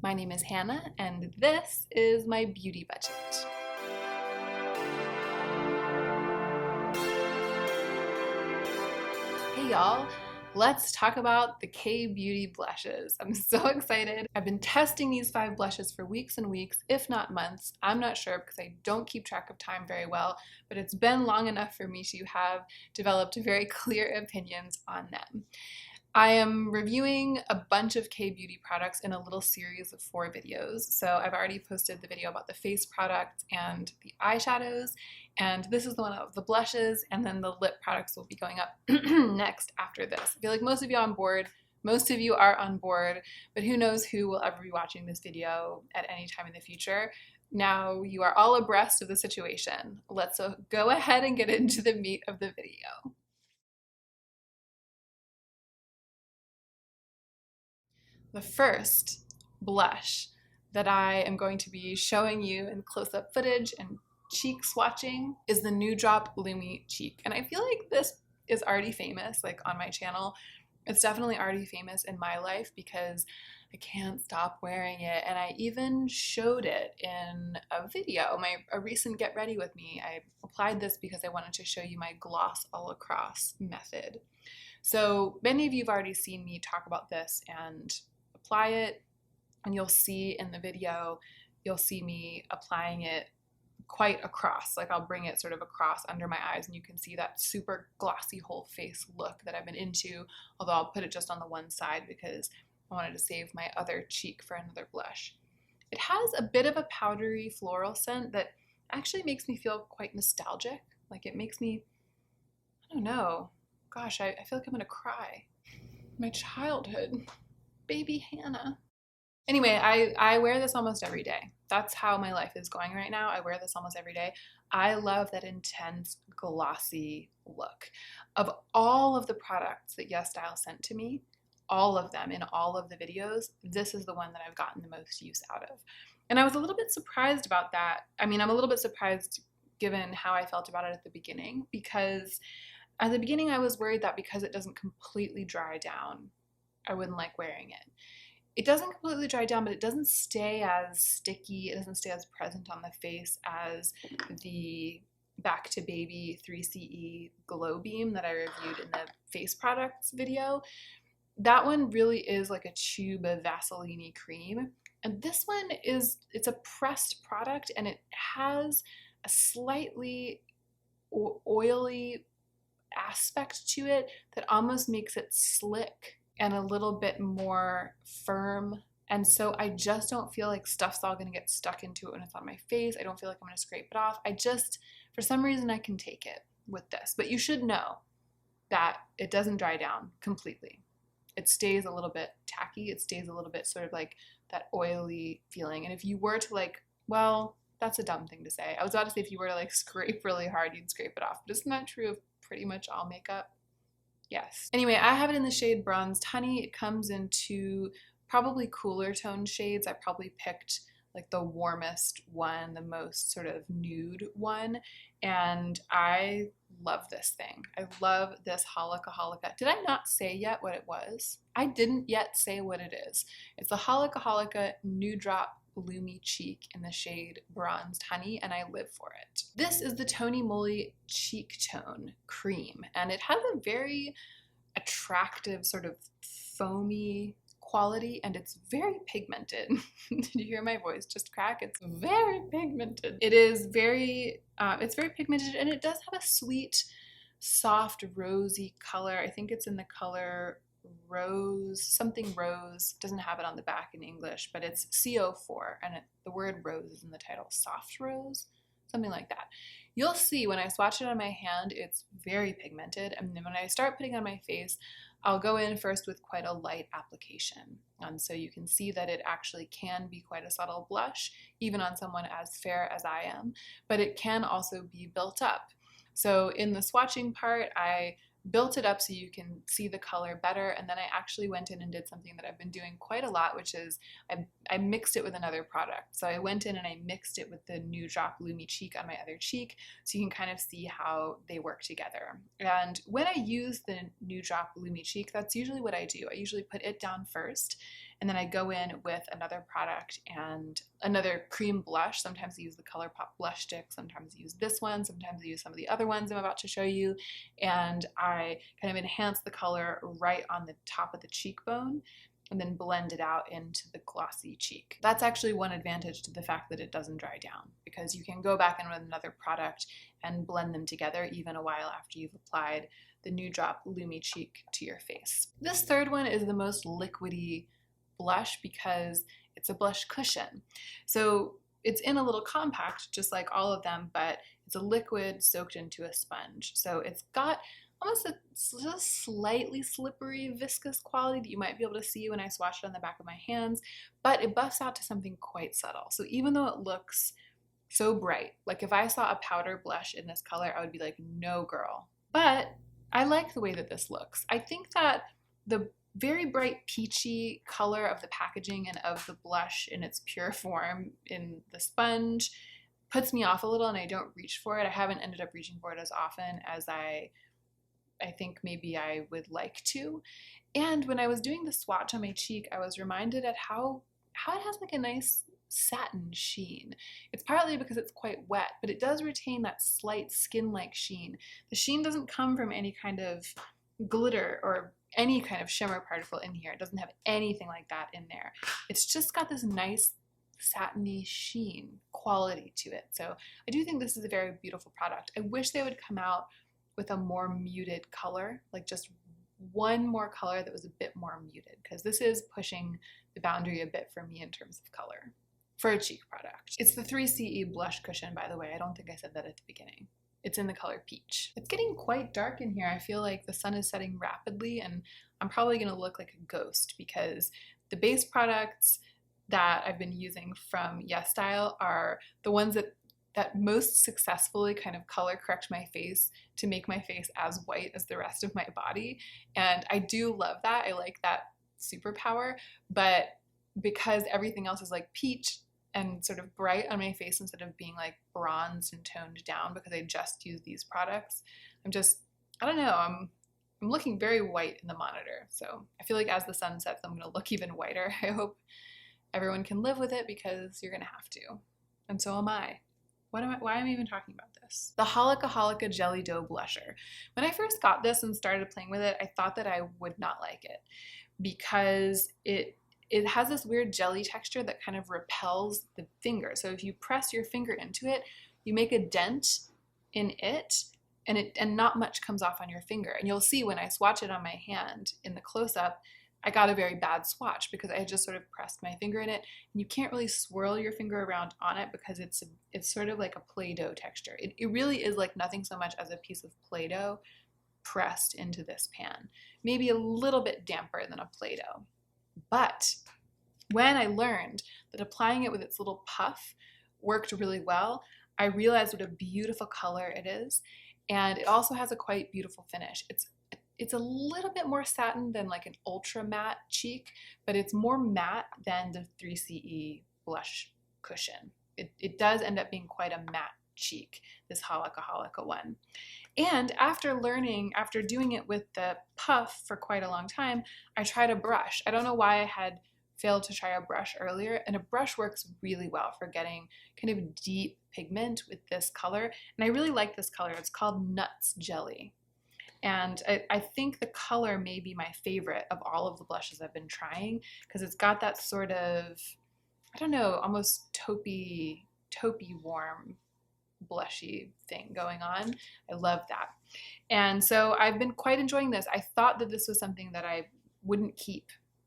My name is Hannah, and this is my beauty budget. Hey y'all, let's talk about the K-Beauty blushes. I'm so excited. I've been testing these 5 blushes for weeks and weeks, if not months. I'm not sure because I don't keep track of time very well, but it's been long enough for me to have developed very clear opinions on them. I am reviewing a bunch of K-Beauty products in a little series of 4 videos. So I've already posted the video about the face products and the eyeshadows, and this is the one of the blushes, and then the lip products will be going up next after this. I feel like most of you are on board. Most of you are on board, but who knows who will ever be watching this video at any time in the future. Now you are all abreast of the situation. Let's go ahead and get into the meat of the video. The first blush that I am going to be showing you in close-up footage and cheek swatching is the New Drop Lumi Cheek. And I feel like this is already famous, like on my channel. It's definitely already famous in my life because I can't stop wearing it. And I even showed it in a video, a recent Get Ready With Me. I applied this because I wanted to show you my gloss all across method. So many of you have already seen me talk about this and apply it, and you'll see in the video, you'll see me applying it quite across. Like I'll bring it sort of across under my eyes, and you can see that super glossy whole face look that I've been into, although I'll put it just on the one side because I wanted to save my other cheek for another blush. It has a bit of a powdery floral scent that actually makes me feel quite nostalgic. Like it makes me, I don't know, gosh, I feel like I'm gonna cry. My childhood. Baby Hannah. Anyway, I wear this almost every day. That's how my life is going right now. I wear this almost every day. I love that intense, glossy look. Of all of the products that YESSTYLE sent to me, all of them in all of the videos, this is the one that I've gotten the most use out of. And I was a little bit surprised about that. I mean, I'm a little bit surprised given how I felt about it at the beginning, because at the beginning I was worried that because it doesn't completely dry down, I wouldn't like wearing it. It doesn't completely dry down, but it doesn't stay as sticky, it doesn't stay as present on the face as the Back to Baby 3CE Glow Beam that I reviewed in the face products video. That one really is like a tube of Vaseline cream. And this one it's a pressed product, and it has a slightly oily aspect to it that almost makes it slick and a little bit more firm. And so I just don't feel like stuff's all gonna get stuck into it when it's on my face. I don't feel like I'm gonna scrape it off. For some reason, I can take it with this. But you should know that it doesn't dry down completely. It stays a little bit tacky. It stays a little bit sort of like that oily feeling. And if you were to like, well, that's a dumb thing to say. I was about to say if you were to like scrape really hard, you'd scrape it off. But isn't that true of pretty much all makeup? Yes. Anyway, I have it in the shade Bronzed Honey. It comes in 2 probably cooler toned shades. I probably picked like the warmest one, the most sort of nude one, and I love this thing. I love this Holika. Did I not say yet what it was? I didn't yet say what it is. It's the Holika New Drop Lumi Cheek in the shade Bronzed Honey, and I live for it. This is the Tony Moly Cheek Tone Cream, and it has a very attractive sort of foamy quality, and it's very pigmented. Did you hear my voice just crack? It's very pigmented. It's very pigmented, and it does have a sweet, soft, rosy color. I think it's in the color Rose, something rose, doesn't have it on the back in English, but it's CO4, and the word rose is in the title, soft rose, something like that. You'll see when I swatch it on my hand, it's very pigmented, and then when I start putting it on my face, I'll go in first with quite a light application. So you can see that it actually can be quite a subtle blush, even on someone as fair as I am, but it can also be built up. So in the swatching part, I built it up so you can see the color better, and then I actually went in and did something that I've been doing quite a lot, which is I mixed it with another product. So I went in and I mixed it with the New Drop Lumi Cheek on my other cheek, so you can kind of see how they work together. And when I use the New Drop Lumi Cheek, that's usually what I do. I usually put it down first, and then I go in with another product and another cream blush. Sometimes I use the ColourPop blush stick, sometimes I use this one, sometimes I use some of the other ones I'm about to show you, and I kind of enhance the color right on the top of the cheekbone and then blend it out into the glossy cheek. That's actually one advantage to the fact that it doesn't dry down, because you can go back in with another product and blend them together even a while after you've applied the New Drop Lumi Cheek to your face. This third one is the most liquidy blush because it's a blush cushion. So it's in a little compact, just like all of them, but it's a liquid soaked into a sponge. So it's got almost a slightly slippery, viscous quality that you might be able to see when I swatch it on the back of my hands, but it buffs out to something quite subtle. So even though it looks so bright, like if I saw a powder blush in this color, I would be like, no girl. But I like the way that this looks. I think that the very bright peachy color of the packaging and of the blush in its pure form in the sponge puts me off a little, and I don't reach for it. I haven't ended up reaching for it as often as I think maybe I would like to. And when I was doing the swatch on my cheek, I was reminded at how it has like a nice satin sheen. It's partly because it's quite wet, but it does retain that slight skin-like sheen. The sheen doesn't come from any kind of glitter or any kind of shimmer particle in here. It doesn't have anything like that in there. It's just got this nice satiny sheen quality to it. So I do think this is a very beautiful product. I wish they would come out with a more muted color, like just one more color that was a bit more muted, because this is pushing the boundary a bit for me in terms of color for a cheek product. It's the 3CE blush cushion, by the way. I don't think I said that at the beginning. It's in the color peach. It's getting quite dark in here. I feel like the sun is setting rapidly, and I'm probably gonna look like a ghost because the base products that I've been using from YESSTYLE are the ones that most successfully kind of color correct my face to make my face as white as the rest of my body. And I do love that. I like that superpower, but because everything else is like peach and sort of bright on my face instead of being like bronzed and toned down because I just use these products, I don't know, I'm looking very white in the monitor. So I feel like as the sun sets, I'm gonna look even whiter. I hope everyone can live with it because you're gonna have to. And so am I. Why am I even talking about this? The Holika Jelly Dough Blusher. When I first got this and started playing with it, I thought that I would not like it because it has this weird jelly texture that kind of repels the finger. So if you press your finger into it, you make a dent in it, and not much comes off on your finger. And you'll see when I swatch it on my hand in the close-up, I got a very bad swatch because I had just sort of pressed my finger in it, and you can't really swirl your finger around on it because it's sort of like a Play-Doh texture. It really is like nothing so much as a piece of Play-Doh pressed into this pan. Maybe a little bit damper than a Play-Doh. But when I learned that applying it with its little puff worked really well, I realized what a beautiful color it is, and it also has a quite beautiful finish. It's a little bit more satin than like an ultra matte cheek, but it's more matte than the 3CE blush cushion. It does end up being quite a matte cheek, this Holika one. And after doing it with the puff for quite a long time, I tried a brush. I don't know why I had failed to try a brush earlier, and a brush works really well for getting kind of deep pigment with this color. And I really like this color. It's called Nuts Jelly. And I think the color may be my favorite of all of the blushes I've been trying because it's got that sort of, I don't know, almost taupey warm blushy thing going on. I love that. And so I've been quite enjoying this. I thought that this was something that I wouldn't keep.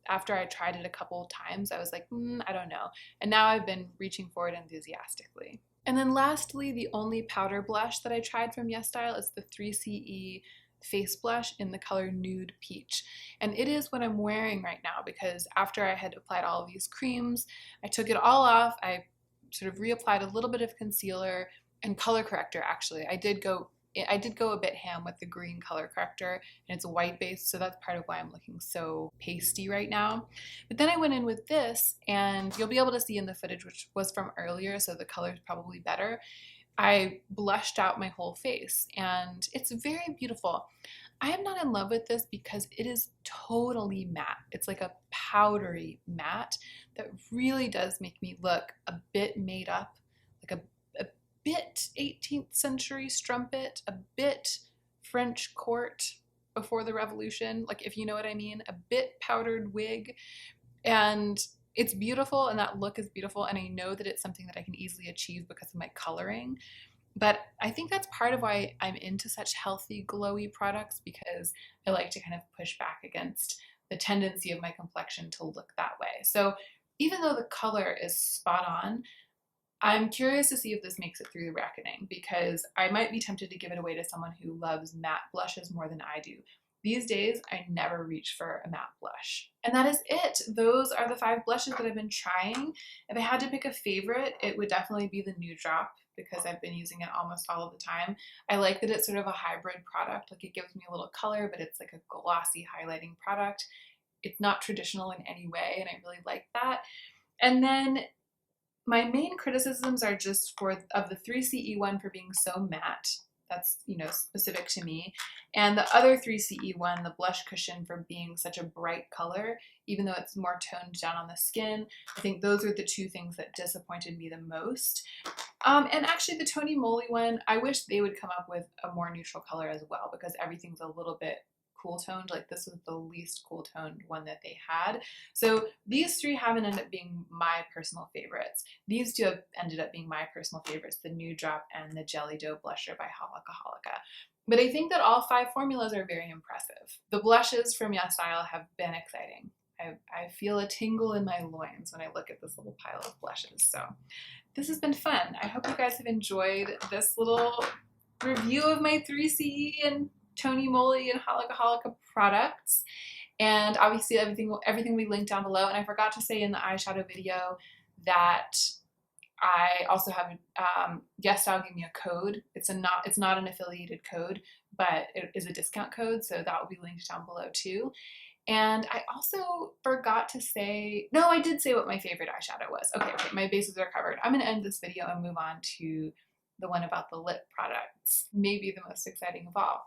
After I tried it a couple of times, I was like, I don't know. And now I've been reaching for it enthusiastically. And then lastly, the only powder blush that I tried from YESSTYLE is the 3CE face blush in the color Nude Peach. And it is what I'm wearing right now because after I had applied all of these creams, I took it all off. I sort of reapplied a little bit of concealer and color corrector actually. I did go a bit ham with the green color corrector, and it's white based, so that's part of why I'm looking so pasty right now. But then I went in with this, and you'll be able to see in the footage, which was from earlier, so the color is probably better. I blushed out my whole face, and it's very beautiful. I am not in love with this because it is totally matte. It's like a powdery matte that really does make me look a bit made up, like a bit 18th century strumpet, a bit French court before the revolution, like if you know what I mean, a bit powdered wig. And it's beautiful, and that look is beautiful, and I know that it's something that I can easily achieve because of my coloring. But I think that's part of why I'm into such healthy, glowy products, because I like to kind of push back against the tendency of my complexion to look that way. So even though the color is spot on, I'm curious to see if this makes it through the reckoning, because I might be tempted to give it away to someone who loves matte blushes more than I do. These days, I never reach for a matte blush. And that is it. Those are the 5 blushes that I've been trying. If I had to pick a favorite, it would definitely be the New Drop, because I've been using it almost all of the time. I like that it's sort of a hybrid product. Like, it gives me a little color, but it's like a glossy highlighting product. It's not traditional in any way, and I really like that. And then my main criticisms are just of the 3CE one for being so matte. That's, specific to me. And the other 3CE one, the blush cushion, for being such a bright color, even though it's more toned down on the skin. I think those are the 2 things that disappointed me the most. And actually the Tony Moly one, I wish they would come up with a more neutral color as well, because everything's a little bit cool toned. Like, this was the least cool toned one that they had. So these 3 haven't ended up being my personal favorites. These 2 have ended up being my personal favorites, the New Drop and the Jelly Dough Blusher by Holika. But I think that all 5 formulas are very impressive. The blushes from YESSTYLE have been exciting. I feel a tingle in my loins when I look at this little pile of blushes. So this has been fun. I hope you guys have enjoyed this little review of my 3CE and Tony Moly and Holika products. And obviously everything will be linked down below. And I forgot to say in the eyeshadow video that I also have YESSTYLE gave me a code. It's not an affiliated code, but it is a discount code, so that will be linked down below too. And I also forgot to say, no, I did say what my favorite eyeshadow was. Okay, my bases are covered. I'm gonna end this video and move on to the one about the lip products, maybe the most exciting of all.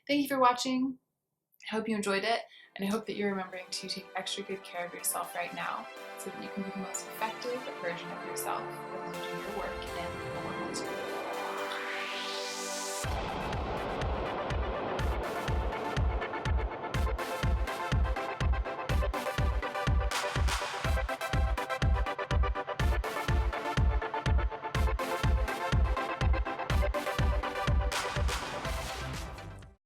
Thank you for watching. I hope you enjoyed it, and I hope that you're remembering to take extra good care of yourself right now, so that you can be the most effective version of yourself as you do your work in the world.